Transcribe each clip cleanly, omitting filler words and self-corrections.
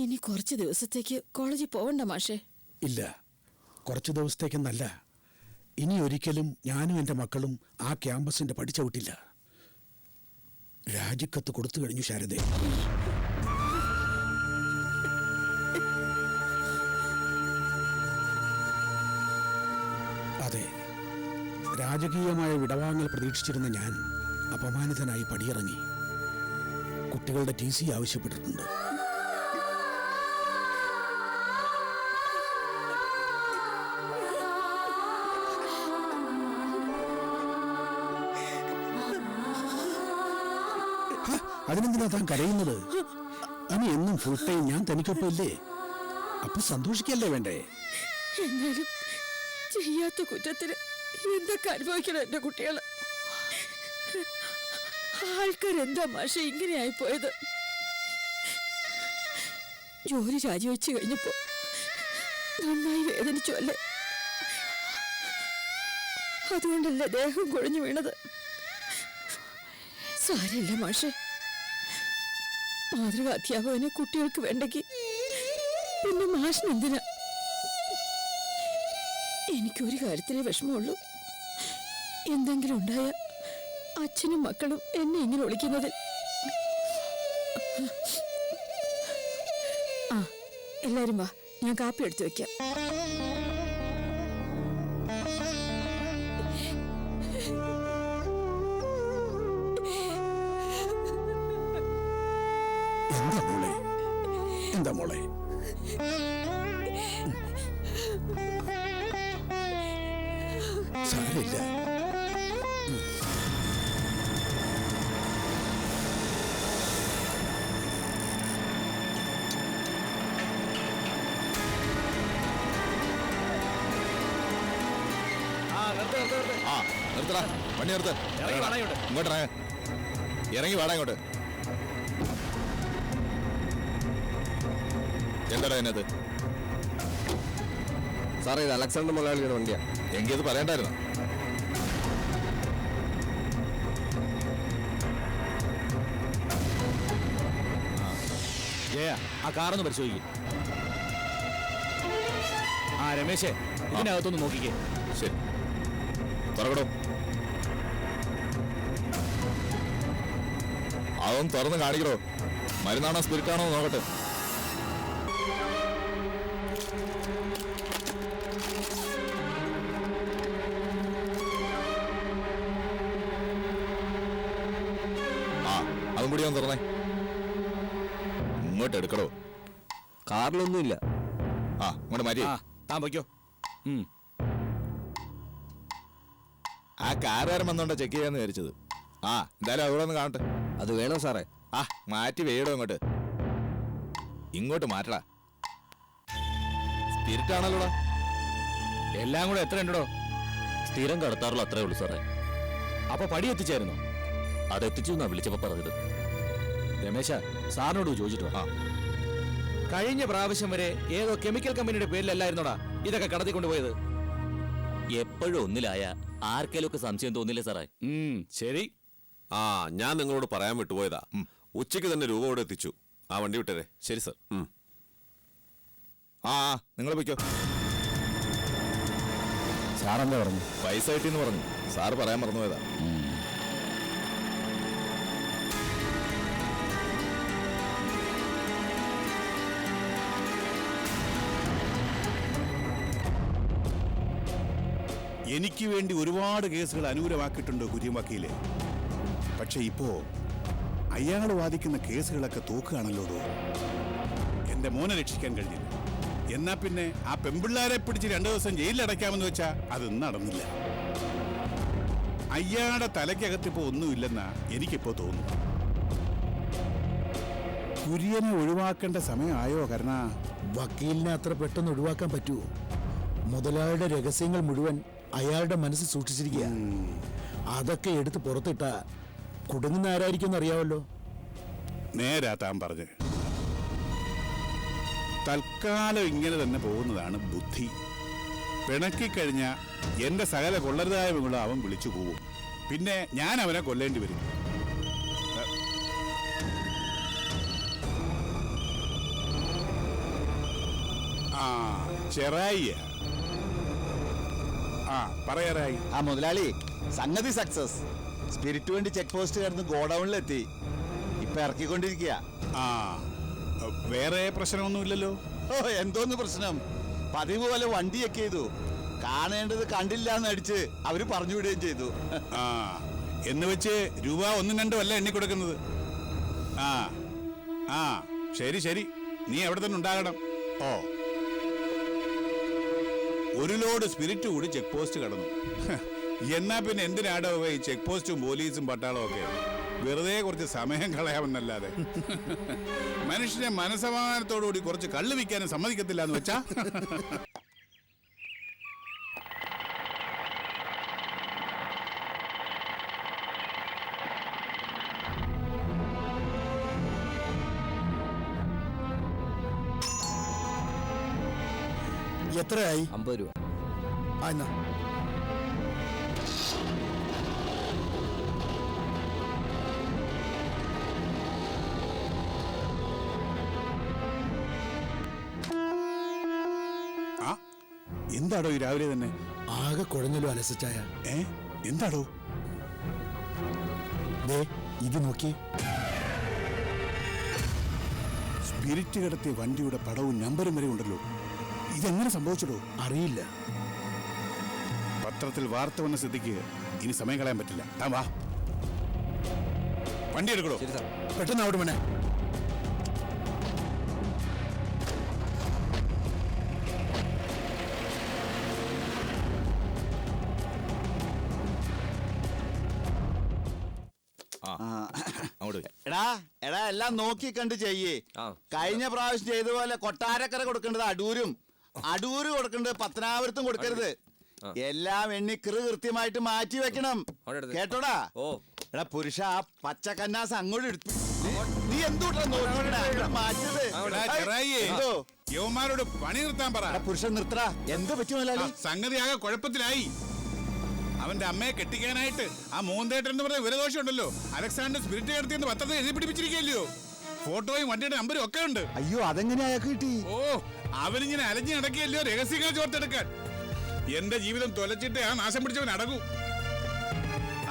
ഇനി കുറച്ച് ദിവസത്തേക്ക് കോളേജിൽ പോവണ്ട മാഷേ? ഇല്ല, കുറച്ച് ദിവസത്തേക്കെന്നല്ല, ഇനി ഒരിക്കലും ഞാനും എൻ്റെ മക്കളും ആ ക്യാമ്പസിൻ്റെ പടി ചവിട്ടില്ല. രാജിക്കത്ത് കൊടുത്തു കഴിഞ്ഞു ശാരദേ. അതെ, രാജകീയമായ വിടവാങ്ങൽ പ്രതീക്ഷിച്ചിരുന്ന ഞാൻ അപമാനിതനായി പടിയിറങ്ങി. കുട്ടികളുടെ TC ആവശ്യപ്പെട്ടിട്ടുണ്ട്. അതിനെന്തിനാ താൻ കരയുന്നത്? ഇനി എന്നും ഫുൾ ടൈം ഞാൻ തനിക്കൊപ്പം ഇല്ലേ? അപ്പൊ സന്തോഷിക്കല്ലേ വേണ്ടേ? എന്നാലും ചെയ്യാത്ത കുറ്റത്തിന് എന്തൊക്കെ അനുഭവിക്കണം എന്റെ കുട്ടികള്. ആൾക്കാരെന്താ മാഷെ ഇങ്ങനെ ആയിപ്പോയത്? ജോലി രാജിവെച്ച് കഴിഞ്ഞപ്പോ നന്നായി വേദനിച്ചു അല്ലേ? അതുകൊണ്ടല്ലേ ദേഹം കുഴഞ്ഞു വീണത്. സാരമില്ല മാഷെ, മാതൃക അധ്യാപകനെ കുട്ടികൾക്ക് വേണ്ടെങ്കിൽ പിന്നെ മാഷിനെന്തിനാ? എനിക്കൊരു കാര്യത്തിലേ വിഷമമുള്ളൂ. എന്തെങ്കിലും ഉണ്ടായ അച്ഛനും മക്കളും എന്നെ ഇങ്ങനെ വിളിക്കുന്നത്. ആ, എല്ലാരും വാ, ഞാൻ കാപ്പി എടുത്തു വെക്കാം. എന്താ മോളെ? സാരമില്ല. നിർത്തടാ, വണ്ടി നിർത്ത്. ഇങ്ങോട്ട് ഇറങ്ങി വാടാ ഇങ്ങോട്ട്. എന്താടാ എന്നത്? സാറേ, ഇത് അലക്സാണ്ടർ മുതലാളിയുടെ വണ്ടിയാ. എങ്കിൽ അത് പറയണ്ടായിരുന്നു. ജയ, ആ കാറൊന്ന് പരിശോധിക്കും. ആ രമേശേ, ഇതിനകത്തൊന്ന് നോക്കിക്കേ. ശരി, തുറക്കടോ. അതൊന്ന് തുറന്ന് കാണിക്കടോ. മരുന്നാണോ സ്പിരിറ്റാണോ നോക്കട്ടെ. അതും കൂടി ഒന്ന് തുറന്നേ. ഇങ്ങോട്ട് എടുക്കടോ. കാറിലൊന്നുമില്ല. ആ, ഇങ്ങോട്ട് മാറ്റി. താൻ വയ്ക്കോ. ആ കാറുകാരൻ വന്നോണ്ടാ ചെക്ക് ചെയ്യാന്ന് വിചാരിച്ചത്. ആ, എന്തായാലും അവിടെ ഒന്ന് കാണട്ടെ. അത് വേണോ സാറേ? ആ മാറ്റി വേടോ അങ്ങോട്ട്. ഇങ്ങോട്ട് മാറ്റടാ. സ്പിരിറ്റ് ആണല്ലോടാ. എല്ലാം കൂടെ എത്ര ഉണ്ടോ? സ്ഥിരം കടത്താറുള്ള അത്രേ ഉള്ളൂ സാറേ. അപ്പൊ പടി എത്തിച്ചായിരുന്നോ? അതെത്തിച്ചു എന്നാ വിളിച്ചപ്പോ പറഞ്ഞത്. രമേശ, സാറിനോട് ചോദിച്ചിട്ടോ? ആ. കഴിഞ്ഞ പ്രാവശ്യം വരെ ഏതോ കെമിക്കൽ കമ്പനിയുടെ പേരിലല്ലായിരുന്നോടാ ഇതൊക്കെ കടത്തിക്കൊണ്ടുപോയത്? എപ്പോഴും ഒന്നിലായ ആർക്കേലൊക്കെ സംശയം തോന്നില്ലേ സാറേ? ശരി. ആ, ഞാൻ നിങ്ങളോട് പറയാൻ വിട്ടുപോയതാ. ഉച്ചയ്ക്ക് തന്നെ രൂപ ഇവിടെ എത്തിച്ചു. ആ വണ്ടി വിട്ടേരെ. ശരി സർ. ആ നിങ്ങൾ പൊയ്ക്കോ. സാറെന്താ പറഞ്ഞു? പൈസ കിട്ടിയെന്ന് പറഞ്ഞു. സാറ് പറയാൻ മറന്നുപോയതാ. എനിക്ക് വേണ്ടി ഒരുപാട് കേസുകൾ അനുകൂലമാക്കിയിട്ടുണ്ട് കുര്യൻ വക്കീല്. പക്ഷെ ഇപ്പോ അയാൾ വാദിക്കുന്ന കേസുകളൊക്കെ തോക്കുകയാണല്ലോ. എന്റെ മോനെ രക്ഷിക്കാൻ കഴിഞ്ഞില്ല. എന്നാ പിന്നെ ആ പെമ്പിള്ളാരെ പിടിച്ച് 2 ദിവസം ജയിലിൽ അടയ്ക്കാമെന്ന് വെച്ചാ അത് നടന്നില്ല. അയാളുടെ തലയ്ക്കകത്തിപ്പോ ഒന്നുമില്ലെന്നാ എനിക്കിപ്പോ തോന്നുന്നു. കുര്യനെ ഒഴിവാക്കേണ്ട സമയമായോ? കാരണം വക്കീലിനെ അത്ര പെട്ടെന്ന് ഒഴിവാക്കാൻ പറ്റുമോ? മുതലാളിയുടെ രഹസ്യങ്ങൾ മുഴുവൻ അയാളുടെ മനസ്സിൽ സൂക്ഷിച്ചിരിക്കുക. അതൊക്കെ എടുത്ത് പുറത്തിട്ട കുടുങ്ങുന്ന ആരായിരിക്കും അറിയാമല്ലോ. നേരാ താൻ പറഞ്ഞ്. തൽക്കാലം ഇങ്ങനെ തന്നെ പോകുന്നതാണ് ബുദ്ധി. പിണക്കിക്കഴിഞ്ഞ എന്റെ സകല കൊള്ളരുതായ്മകളും അവൻ വിളിച്ചു പോവും. പിന്നെ ഞാൻ അവനെ കൊല്ലേണ്ടി വരും. ആ ചെറായിയ. ആ പറയാറായി. ആ മുതലാളി, സംഗതി സക്സസ്. സ്പിരിറ്റ് വേണ്ടി ചെക്ക് പോസ്റ്റ് കടന്ന് ഗോഡൌണിലെത്തി. ഇപ്പൊ ഇറക്കിക്കൊണ്ടിരിക്കുക. ആ വേറെ പ്രശ്നമൊന്നുമില്ലല്ലോ? ഓ, എന്തോന്ന് പ്രശ്നം. പതിവ് പോലെ വണ്ടി ചെക്ക് ചെയ്തു. കാണേണ്ടത് കണ്ടില്ല എന്ന് അടിച്ച് അവര് പറഞ്ഞു വിടുകയും ചെയ്തു. ആ എന്ന് വെച്ച് രൂപ 1, 2 അല്ല എണ്ണി കൊടുക്കുന്നത്. ആ ആ ശരി ശരി, നീ എവിടെ തന്നെ ഉണ്ടാകണം. ഓ, ഒരു ലോഡ് സ്പിരിറ്റ് കൂടി ചെക്ക് പോസ്റ്റ് കടന്നു. എന്നാ പിന്നെ എന്തിനാടോ ഈ ചെക്ക് പോസ്റ്റും പോലീസും പട്ടാളവും ഒക്കെ? വെറുതെ കുറച്ച് സമയം കളയാമെന്നല്ലാതെ മനുഷ്യനെ മനസമാധാനത്തോടുകൂടി കുറച്ച് കള്ളു വിൽക്കാനും സമ്മതിക്കത്തില്ല എന്ന് വെച്ചാ. എത്രയായി? 50 രൂപ. ആ എന്നാ എന്താടോ ഈ രാവിലെ തന്നെ? ആകെ കുഴഞ്ഞല്ലോ അലസച്ചായ. എന്താടോ? ദേ ഇത് നോക്കി. സ്പിരിറ്റ് കിടത്തിയ വണ്ടിയുടെ പടവും നമ്പറും വരെ ഉണ്ടല്ലോ. ഇതെങ്ങനെ സംഭവിച്ചടോ? അറിയില്ല. പത്രത്തിൽ വാർത്ത വന്ന സ്ഥിതിക്ക് ഇനി സമയം കളയാൻ പറ്റില്ല. താൻ വാ, വണ്ടി എടുക്കണോ? പെട്ടെന്ന് അവിടെ വേണേ. എടാ എടാ, എല്ലാം നോക്കി കണ്ട് ചെയ്യേ. കഴിഞ്ഞ പ്രാവശ്യം ചെയ്ത പോലെ കൊട്ടാരക്കര കൊടുക്കേണ്ടത് അടൂരും, അടൂര് കൊടുക്കേണ്ടത് പത്തനാപുരത്തും കൊടുക്കരുത്. എല്ലാം എണ്ണി കൃത്യമായിട്ട് മാറ്റി വെക്കണം. കേട്ടോടാ? എടാ പുരുഷ, ആ പച്ച കന്നാസ് അങ്ങോട്ട് എടുത്തു. നീ എന്തോട്ടാ മാറ്റത്? യവന്മാരോട് പണി നിർത്താൻ പറ. പുരുഷൻ നിർത്തടാ. എന്ത് പറ്റി മുതലാളി? സംഗതി ആകെ കുഴപ്പത്തിലായി. അവന്റെ അമ്മയെ കെട്ടിക്കാനായിട്ട് ആ മോന്തേട്ടൻ എന്ന് പറഞ്ഞ വിരദോഷം ഉണ്ടല്ലോ, അലക്സാണ്ടർ സ്പിരിറ്റ് കിടത്തിയെന്ന് പത്രത്തിൽ എഴുതി പിടിപ്പിച്ചിരിക്കല്ലോ. ഫോട്ടോയും വണ്ടിയുടെ നമ്പരും ഒക്കെ ഉണ്ട്. അയ്യോ, അതെങ്ങനെ അയാൾക്ക് കിട്ടി? ഓ, അവനിങ്ങനെ അലഞ്ഞു നടക്കിയല്ലോ രഹസ്യങ്ങൾ ചോർത്തെടുക്കാൻ. എന്റെ ജീവിതം തൊലച്ചിട്ട് ആ നാശം പിടിച്ചവൻ അടങ്ങൂ.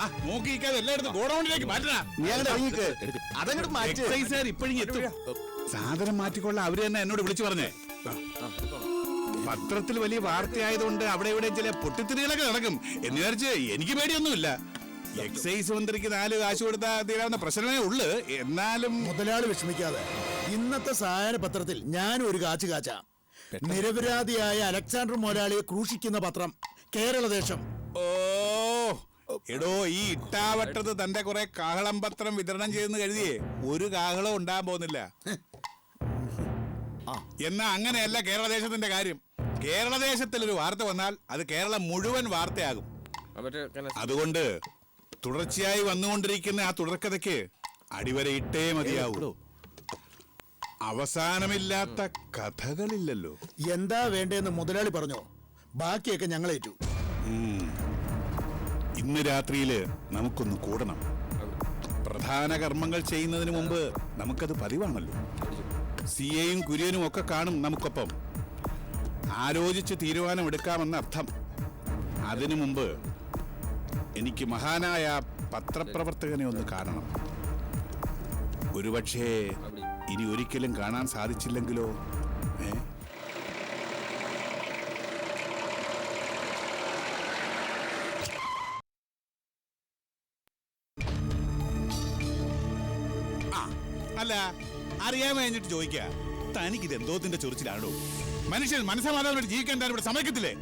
ആ നോക്കിക്കാതെ എല്ലായിടത്തും ഗോഡൌണിലേക്ക് മാറ്റണ. ഇപ്പോഴും എത്തും. സാധനം മാറ്റിക്കൊള്ളാൻ അവര് തന്നെ എന്നോട് വിളിച്ചു പറഞ്ഞേ. പത്രത്തിൽ വലിയ വാർത്തയായതുകൊണ്ട് അവിടെ ഇവിടെ ചില പൊട്ടിത്തെറികളൊക്കെ നടക്കും എന്ന് വിചാരിച്ച് എനിക്ക് പേടിയൊന്നുമില്ല. എക്സൈസ് മന്ത്രിക്ക് 4 കാശ് കൊടുത്താൽ തീരാവുന്ന പ്രശ്നമേ ഉള്ളു. എന്നാലും മുതലാളി വിഷമിക്കാതെ. ഇന്നത്തെ സായന പത്രത്തിൽ ഞാൻ ഒരു കാച്ചാ. നിരപരാധിയായ അലക്സാണ്ടർ മുതലാളിയെ ക്രൂശിക്കുന്ന പത്രം കേരളദേശം. ഓ എടോ ഈ ഇട്ടാവട്ടത് തന്റെ കുറെ കാഹളം പത്രം വിതരണം ചെയ്തെന്ന് കരുതിയേ ഒരു കാഹളം ഉണ്ടാകാൻ പോകുന്നില്ല. എന്നാ അങ്ങനെയല്ല കേരളദേശത്തിന്റെ കാര്യം. കേരളദേശത്തിൽ ഒരു വാർത്ത വന്നാൽ അത് കേരളം മുഴുവൻ വാർത്തയാകും. അതുകൊണ്ട് തുടർച്ചയായി വന്നുകൊണ്ടിരിക്കുന്ന ആ തുടർക്കഥയ്ക്ക് അടിവരയിട്ടേ മതിയാവൂ. അവസാനമില്ലാത്ത കഥകളില്ലല്ലോ. എന്താ വേണ്ടതെന്ന് മുതലാളി പറഞ്ഞോ, ബാക്കിയൊക്കെ ഞങ്ങളേറ്റു. ഇന്ന് രാത്രിയില് നമുക്കൊന്ന് കൂടണം. പ്രധാന കർമ്മങ്ങൾ ചെയ്യുന്നതിന് മുമ്പ് നമുക്കത് പതിവാണല്ലോ. സിയെയും കുര്യനും ഒക്കെ കാണും നമുക്കൊപ്പം. ആലോചിച്ച് തീരുമാനമെടുക്കാമെന്ന അർത്ഥം. അതിനു മുമ്പ് എനിക്ക് മഹാനായ പത്രപ്രവർത്തകനെ ഒന്ന് കാണണം. ഒരുപക്ഷേ ഇനി ഒരിക്കലും കാണാൻ സാധിച്ചില്ലെങ്കിലോ? അല്ല, അറിയാൻ കഴിഞ്ഞിട്ട് ചോദിക്ക, തനിക്കിത് എന്തോത്തിന്റെ ചൊറിച്ചിലാണോ? മനുഷ്യൻ മനസ്സമാധാനമായിട്ട് ജീവിക്കാൻ താൻ ഇവിടെ സമ്മതിക്കത്തില്ലേ?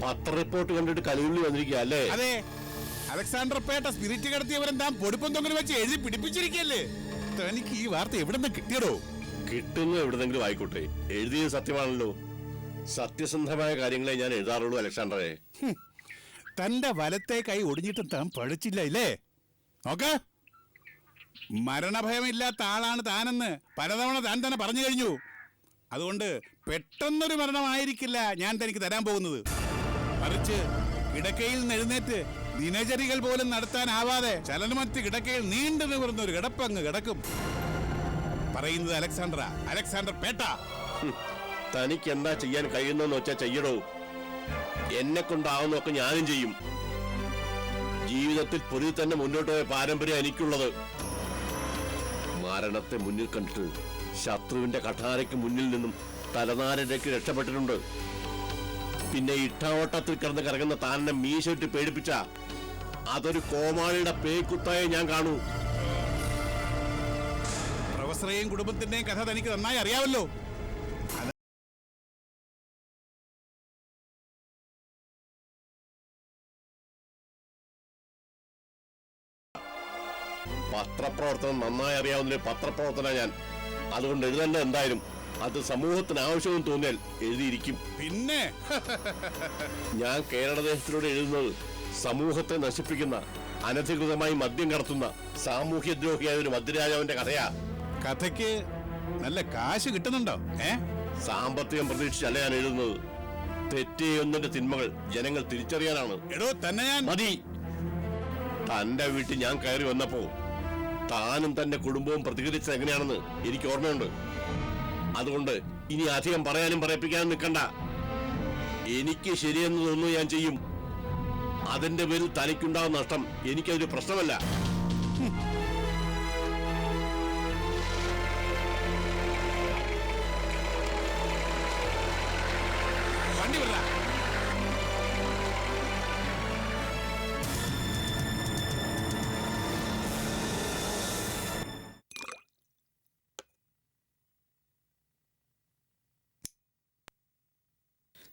പത്ര റിപ്പോർട്ട് കണ്ടിട്ട് കലിയുള്ളി വന്നിരിക്കുക അല്ലേ? അതെ, അലക്സാണ്ടർ പേട്ട സ്പിരിറ്റ് കടത്തിയവരും താൻ പൊടിപ്പം തൊങ്ങനെ വെച്ച് എഴുതി പിടിപ്പിച്ചിരിക്കല്ലേ. തനിക്ക് ഈ വാർത്ത എവിടെന്ന് കിട്ടിയടോ? കിട്ടുന്നു എവിടെന്നെങ്കിലും ആയിക്കോട്ടെ, എഴുതിയത് സത്യമാണല്ലോ. സത്യസന്ധമായ കാര്യങ്ങളെ ഞാൻ എഴുതാറുള്ളൂ അലക്സാണ്ടറെ. തന്റെ വലത്തെ കൈ ഒടിഞ്ഞിട്ടും താൻ പഠിച്ചില്ല ഇല്ലേ? നോക്ക, മരണഭയമില്ലാത്ത ആളാണ് താനെന്ന് പലതവണ താൻ തന്നെ പറഞ്ഞു കഴിഞ്ഞു. അതുകൊണ്ട് പെട്ടെന്നൊരു മരണമായിരിക്കില്ല ഞാൻ തനിക്ക് തരാൻ പോകുന്നത്. മറിച്ച് കിടക്കയിൽ നിന്ന് എഴുന്നേറ്റ് ദിനചരികൾ പോലും നടത്താനാവാതെ ചലനമറ്റ് കിടക്കയിൽ നീണ്ടു നിവർന്ന ഒരു കിടപ്പങ്ങ് കിടക്കും. പറയുന്നത് അലക്സാണ്ടർ പേട്ട. തനിക്ക് എന്താ ചെയ്യാൻ കഴിയുന്നെന്ന് വെച്ചാ ചെയ്യടോ. എന്നെ കൊണ്ടാവുന്നൊക്കെ ഞാനും ചെയ്യും. ജീവിതത്തിൽ പൊരുതി തന്നെ മുന്നോട്ട് പോയ പാരമ്പര്യം എനിക്കുള്ളത്. മരണത്തെ മുന്നിൽ കണ്ടിട്ട് ശത്രുവിന്റെ കഠാരയ്ക്ക് മുന്നിൽ നിന്നും തലനാരിലേക്ക് രക്ഷപ്പെട്ടിട്ടുണ്ട്. പിന്നെ ഇട്ടാവട്ടത്തിൽ കിടന്ന് കറങ്ങുന്ന താനെ മീശിട്ട് പേടിപ്പിച്ച അതൊരു കോമാളിയുടെ പേക്കുത്തായി ഞാൻ കാണൂ. പ്രൊഫസറേയും കുടുംബത്തിന്റെയും കഥ തനിക്ക് നന്നായി അറിയാമല്ലോ. പത്രപ്രവർത്തനം നന്നായി അറിയാവുന്ന പത്രപ്രവർത്തന ഞാൻ. അതുകൊണ്ട് എഴുതേണ്ട എന്തായാലും അത് സമൂഹത്തിന് ആവശ്യവും തോന്നിയാൽ എഴുതിയിരിക്കും. പിന്നെ ഞാൻ കേരളദേശത്തിലൂടെ എഴുതുന്നത് സമൂഹത്തെ നശിപ്പിക്കുന്ന, അനധികൃതമായി മദ്യം കടത്തുന്ന സാമൂഹ്യദ്രോഹിയായ ഒരു മദ്യരാജാവിന്റെ കഥയാ. കഥയ്ക്ക് നല്ല കാശ് കിട്ടുന്നുണ്ടോ? സാമ്പത്തികം പ്രതീക്ഷിച്ചല്ല ഞാൻ എഴുതുന്നത്. തെറ്റ് ചെയ്യുന്നതിന്റെ തിന്മകൾ ജനങ്ങൾ തിരിച്ചറിയാനാണ്. എടോ തന്നെ ഞാൻ മതി. തന്റെ വീട്ടിൽ ഞാൻ കയറി വന്നപ്പോ താനും തന്റെ കുടുംബവും പ്രതികരിച്ചത് എങ്ങനെയാണെന്ന് എനിക്ക് ഓർമ്മയുണ്ട്. അതുകൊണ്ട് ഇനി അധികം പറയാനും പറയിപ്പിക്കാനും നിൽക്കണ്ട. എനിക്ക് ശരിയെന്ന് തോന്നുന്നു ഞാൻ ചെയ്യും. അതിന്റെ പേരിൽ തനിക്കുണ്ടാവുന്ന നഷ്ടം എനിക്കതൊരു പ്രശ്നമല്ല. വണ്ടി വിട.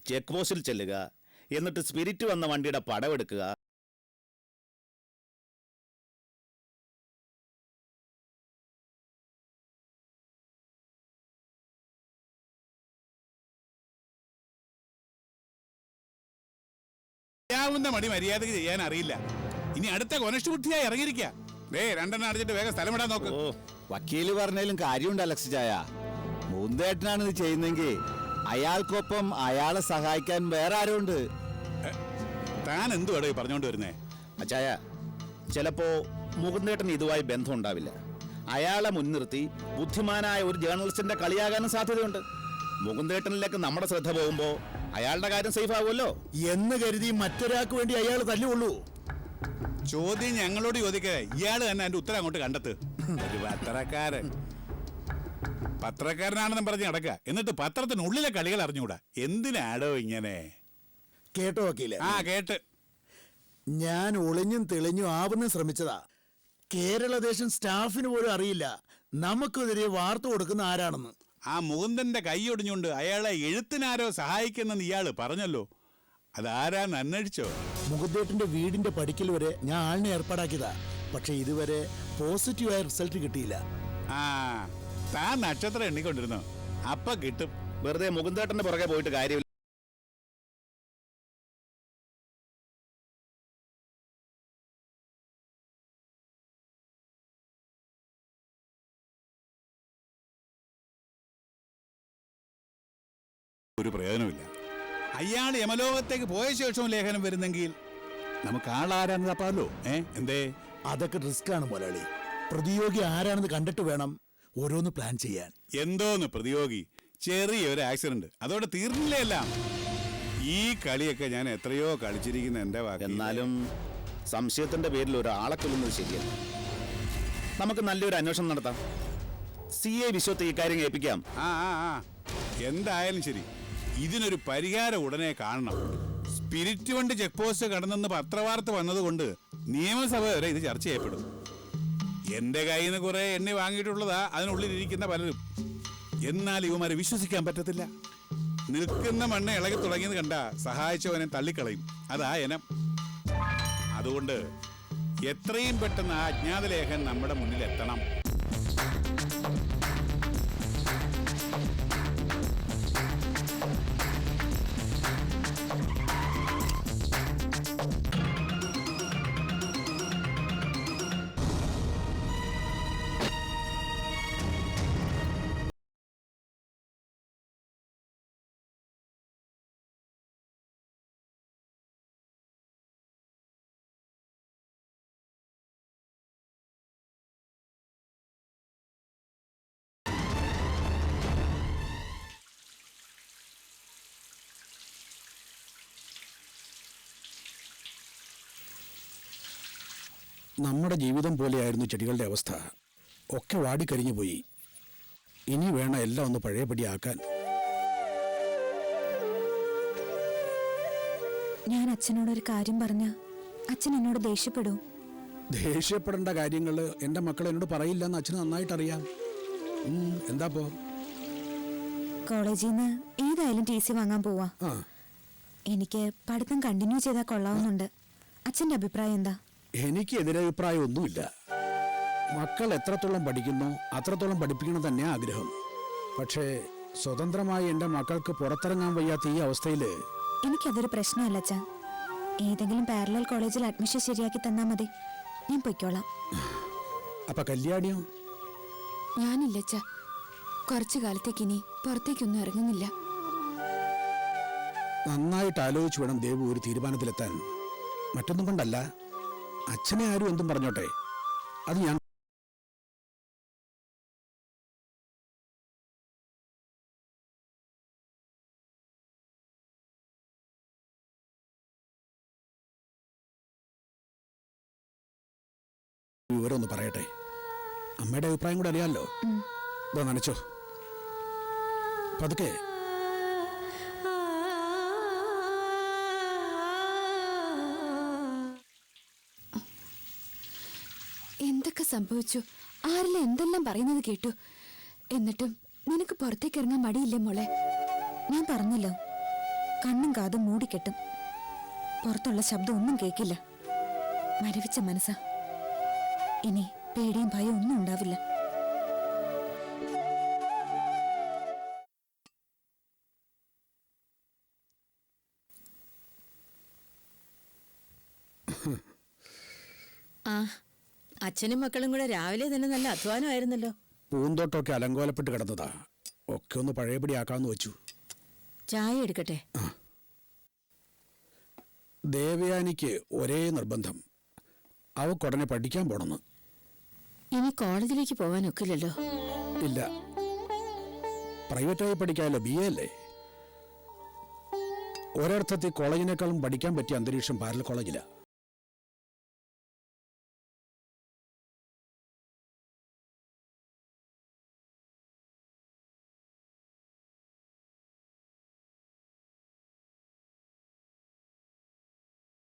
ചെക്ക് പോസ്റ്റിൽ ചെല്ലുക, എന്നിട്ട് സ്പിരിറ്റ് വന്ന വണ്ടിയുടെ പടമെടുക്കുക. മടി മര്യാദക്ക് ചെയ്യാൻ അറിയില്ല. ഇനി അടുത്ത കൊനഷ്ടബുദ്ധിയായി ഇറങ്ങിയിരിക്ക. രണ്ടെണ്ണം അടിച്ചിട്ട് വേഗം സ്ഥലം വിടാൻ നോക്ക്. വക്കീല് പറഞ്ഞാലും കാര്യമുണ്ട് അലക്സ് ചായ. മൂന്തേട്ടനാണ് ഇത് ചെയ്യുന്നെങ്കിൽ അയാൾക്കൊപ്പം അയാളെ സഹായിക്കാൻ വേറെ ആരുണ്ട്? താൻ എന്തുവാടോ പറഞ്ഞോണ്ട് വരുന്നേ? അച്ചായ, ചിലപ്പോ മുകുന്ദേട്ടൻ ഇതുമായി ബന്ധം ഉണ്ടാവില്ല. അയാളെ മുൻനിർത്തി ബുദ്ധിമാനായ ഒരു ജേർണലിസ്റ്റിന്റെ കളിയാകാനും സാധ്യതയുണ്ട്. മുകുന്ദേട്ടനിലേക്ക് നമ്മുടെ ശ്രദ്ധ പോകുമ്പോ അയാളുടെ കാര്യം സേഫ് ആവുമല്ലോ എന്ന് കരുതി മറ്റൊരാൾക്ക് വേണ്ടി അയാൾ തല്ലുള്ളൂ. ചോദ്യം ഞങ്ങളോട് ചോദിക്കേ, ഇയാള് തന്നെ അതിന്റെ ഉത്തരം അങ്ങോട്ട് കണ്ടെത്ത്. ഒരു പത്രക്കാരനാണെന്ന് പറഞ്ഞ് നടക്കുക. എന്നിട്ട് പത്രത്തിനുള്ളിലെ കളികൾ അറിഞ്ഞുകൂടാ. എന്തിനാടോ ഇങ്ങനെ? കേട്ടോ വക്കീലെ? കേട്ട്. ഞാൻ ഒളിഞ്ഞും തെളിഞ്ഞും ആവുന്ന ശ്രമിച്ചതാ. കേരളദേശം സ്റ്റാഫിന് പോലും അറിയില്ല നമുക്കെതിരെ വാർത്ത കൊടുക്കുന്ന ആരാണെന്ന്. ആ മുകുന്ദന്റെ കൈയൊടിഞ്ഞുകൊണ്ട് അയാളെ എഴുത്തിനാരോ സഹായിക്കുന്നെന്ന് ഇയാള് പറഞ്ഞല്ലോ. അതാരാന്ന് അന്വേഷിച്ചോ? മുകുന്ദേട്ടന്റെ വീടിന്റെ പടിക്കൽ വരെ ഞാൻ ആളിനെ ഏർപ്പാടാക്കിയതാ. പക്ഷെ ഇതുവരെ പോസിറ്റീവായ റിസൾട്ട് കിട്ടിയില്ല. ആ, താൻ നക്ഷത്രം എണ്ണിക്കൊണ്ടിരുന്നോ? അപ്പൊ കിട്ടും. വെറുതെ മുകുന്ദേട്ടന്റെ പുറകെ പോയിട്ട് കാര്യമില്ല. ഒരു പ്രയോജനമില്ല. അയാൾ യമലോകത്തേക്ക് പോയ ശേഷവും ലേഖനം വരുന്നെങ്കിൽ നമുക്ക് ആളാരാന്ന് തപ്പാലോ. എന്തേ? അതൊക്കെ റിസ്ക് ആണ് മുതലാളി. പ്രതിയോഗി ആരാണെന്ന് കണ്ടിട്ട് വേണം ഓരോന്ന് പ്ലാൻ ചെയ്യാൻ. എന്തോന്ന് പ്രതിയോഗി? ചെറിയൊരു ആക്സിഡന്റ്, അതോടെ തീർന്നില്ലേ എല്ലാം? ഈ കളിയൊക്കെ ഞാൻ എത്രയോ കളിച്ചിരിക്കുന്ന എന്റെ വാക്ക്. എന്നാലും സംശയത്തിന്റെ പേരിൽ ഒരാളെ കൊല്ലുന്നത് ശരിയല്ല. നമുക്ക് നല്ലൊരു അന്വേഷണം നടത്താം. CA വിശ്വത്തെ ഈ കാര്യം ഏൽപ്പിക്കാം. എന്തായാലും ശരി, ഇതിനൊരു പരിഹാരം ഉടനെ കാണണം. സ്പിരിറ്റ് വണ്ടി ചെക്ക് പോസ്റ്റ് കടന്നെന്ന് പത്രവാർത്ത വന്നതുകൊണ്ട് നിയമസഭ വരെ ഇത് ചർച്ച ചെയ്യപ്പെടും. എന്റെ കയ്യിൽ നിന്ന് കുറെ എണ്ണി വാങ്ങിയിട്ടുള്ളതാ അതിനുള്ളിലിരിക്കുന്ന പലരും. എന്നാൽ ഇവന്മാരെ വിശ്വസിക്കാൻ പറ്റത്തില്ല. നിൽക്കുന്ന മണ്ണ് ഇളകി തുടങ്ങിയത് കണ്ട സഹായിച്ചവനെ തള്ളിക്കളയും. അതാ എനം. അതുകൊണ്ട് എത്രയും പെട്ടെന്ന് ആ അജ്ഞാതലേഖൻ നമ്മുടെ മുന്നിൽ എത്തണം. നമ്മുടെ ജീവിതം പോലെയായിരുന്നു ചെടികളുടെ അവസ്ഥ. ഒക്കെ വാടിക്കരിഞ്ഞു പോയി. ഇനി വേണം എല്ലാം ഒന്ന് പഴയപടിയാക്കാൻ. ഞാൻ അച്ഛനോടൊരു കാര്യം പറഞ്ഞ അച്ഛൻ എന്നോട് ദേഷ്യപ്പെടും. ദേഷ്യപ്പെടേണ്ട കാര്യങ്ങൾ എൻ്റെ മക്കൾ എന്നോട് പറയില്ല എന്ന് അച്ഛന് നന്നായിട്ടറിയാം. എന്താപ്പോ? കോളേജിൽ നിന്ന് ഏതായാലും TC വാങ്ങാൻ പോവാ. എനിക്ക് പഠിത്തം കണ്ടിന്യൂ ചെയ്താൽ കൊള്ളാവുന്നുണ്ട്. അച്ഛൻ്റെ അഭിപ്രായം എന്താ? എനിക്ക് എതിരഭിപ്രായം ഒന്നുമില്ല. മക്കൾ എത്രത്തോളം പഠിക്കുന്നോ അത്രത്തോളം പഠിപ്പിക്കണം തന്നെ ആഗ്രഹം. പക്ഷേ സ്വതന്ത്രമായി എൻ്റെ മക്കൾക്ക് പുറത്തിറങ്ങാൻ വയ്യാത്ത ഈ അവസ്ഥയിൽ എനിക്കതൊരു പ്രശ്നമല്ല അച്ഛാ. ഏതെങ്കിലും പാരലൽ കോളേജിൽ അഡ്മിഷൻ ശരിയാക്കി തന്നാൽ മതി, ഞാൻ പൊയ്ക്കോളാം. അപ്പൊ കല്യാണിയോ? ഞാനില്ല അച്ഛാ, കുറച്ചു കാലത്തേക്ക് ഇനി പുറത്തേക്കൊന്നും ഇറങ്ങുന്നില്ല. നന്നായിട്ട് ആലോചിച്ച് വേണം ദേവു ഒരു തീരുമാനത്തിലെത്താൻ. മറ്റൊന്നും കൊണ്ടല്ല, അച്ഛനെ ആരും എന്തും പറഞ്ഞോട്ടെ, അത് ഞാൻ വിവരം ഒന്ന് പറയട്ടെ. അമ്മയുടെ അഭിപ്രായം കൂടെ അറിയാമല്ലോ. ഇതോ നനച്ചോ, പതുക്കെ. എന്തൊക്കെ സംഭവിച്ചു? ആരെല്ലാം എന്തെല്ലാം പറയുന്നത് കേട്ടു. എന്നിട്ടും നിനക്ക് പുറത്തേക്ക് ഇറങ്ങാൻ മടിയില്ലേ മോളെ? ഞാൻ പറഞ്ഞല്ലോ, കണ്ണും കാതും മൂടിക്കെട്ടും. പുറത്തുള്ള ശബ്ദം ഒന്നും കേൾക്കില്ല. മരവിച്ച മനസ്സാ. ഇനി പേടിയും ഭയം ഒന്നും ഉണ്ടാവില്ല. ആ, അച്ഛനും മക്കളും കൂടെ രാവിലെ തന്നെ നല്ല അധ്വാനമായിരുന്നല്ലോ. പൂന്തോട്ടമൊക്കെ അലങ്കോലപ്പെട്ട് കിടന്നതാ. ഒക്കെ ഒന്ന് പഴയപടിയാക്കാന്ന് വെച്ചു. ചായ എടുക്കട്ടെ? ദേവയാനിക്ക് ഒരേ നിർബന്ധം, അവക്കുടനെ പഠിക്കാൻ പോണെന്ന്. ഇനി കോളേജിലേക്ക് പോകാനൊക്കില്ലല്ലോ. ഇല്ല, പ്രൈവറ്റായി പഠിക്കാമല്ലോ, BA അല്ലേ. ഒരർത്ഥത്തിൽ കോളേജിനേക്കാളും പഠിക്കാൻ പറ്റിയ അന്തരീക്ഷം പാരൽ കോളേജിലാ.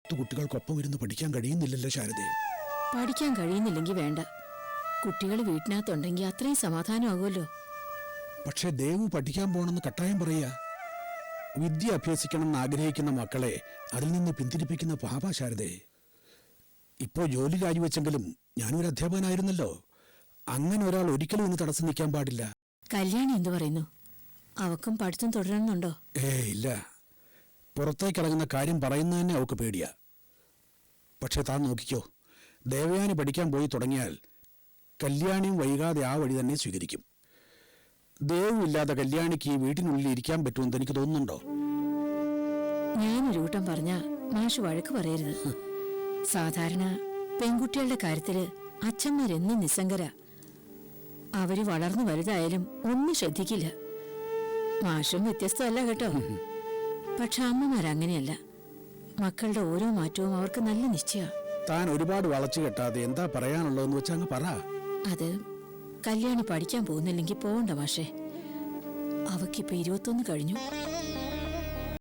കുട്ടികൾക്കൊപ്പം ഇരുന്ന് പഠിക്കാൻ കഴിയുന്നില്ലല്ലോ ശാരദേ. പഠിക്കാൻ കഴിയുന്നില്ലെങ്കിൽ വേണ്ട, കുട്ടികൾ വീട്ടിനകത്തുണ്ടെങ്കിൽ അത്രയും സമാധാനമാകുമല്ലോ. പക്ഷെ ദേവു പഠിക്കാൻ പോണെന്ന് കട്ടായം പറയാ. വിദ്യ അഭ്യസിക്കണമെന്ന് ആഗ്രഹിക്കുന്ന മക്കളെ അതിൽ നിന്ന് പിന്തിരിപ്പിക്കുന്ന പാപാശാരദേ. ഇപ്പോൾ ജോലി രാജിവെച്ചെങ്കിലും ഞാനൊരു അധ്യാപകനായിരുന്നല്ലോ. അങ്ങനെ ഒരാൾ ഒരിക്കലും ഇന്ന് തടസ്സം നിൽക്കാൻ പാടില്ല. കല്യാണി എന്തു പറയുന്നു? അവക്കും പഠിത്തം തുടരണമെന്നുണ്ടോ? ഇല്ല. പുറത്തേക്കിറങ്ങുന്ന കാര്യം പറയുന്നത് തന്നെ അവൾക്ക് പേടിയാ. പക്ഷെ താൻ നോക്കിക്കോ, ദേവയാനി പഠിക്കാൻ പോയി തുടങ്ങിയാൽ കല്യാണിയും വൈകാതെ ആ വഴി തന്നെ സ്വീകരിക്കും. ദേവുമില്ലാതെ കല്യാണിക്ക് ഈ വീട്ടിനുള്ളിൽ ഇരിക്കാൻ പറ്റുമെന്ന് എനിക്ക് തോന്നുന്നുണ്ടോ? ഞാനൊരു കൂട്ടം പറഞ്ഞ മാഷ് വഴക്ക് പറയരുത്. സാധാരണ പെൺകുട്ടികളുടെ കാര്യത്തില് അച്ഛന്മാരെന്നും നിസ്സംഗര. അവര് വളർന്നു വലുതായാലും ഒന്നും ശ്രദ്ധിക്കില്ല. മാഷും വ്യത്യസ്തമല്ല കേട്ടോ. പക്ഷെ അമ്മമാരങ്ങനെയല്ല. മക്കളുടെ ഓരോ മാറ്റവും അവർക്ക് നല്ല നിശ്ചയ. താൻ ഒരുപാട് വളച്ചു കെട്ടാതെ എന്താ പറയാനുള്ളതെന്ന് വെച്ചാൽ അങ്ങ് പറ. അത് കല്യാണി പഠിക്കാൻ പോകുന്നില്ലെങ്കിൽ പോകണ്ട മാഷേ. അവക്കിപ്പോ 21 കഴിഞ്ഞു.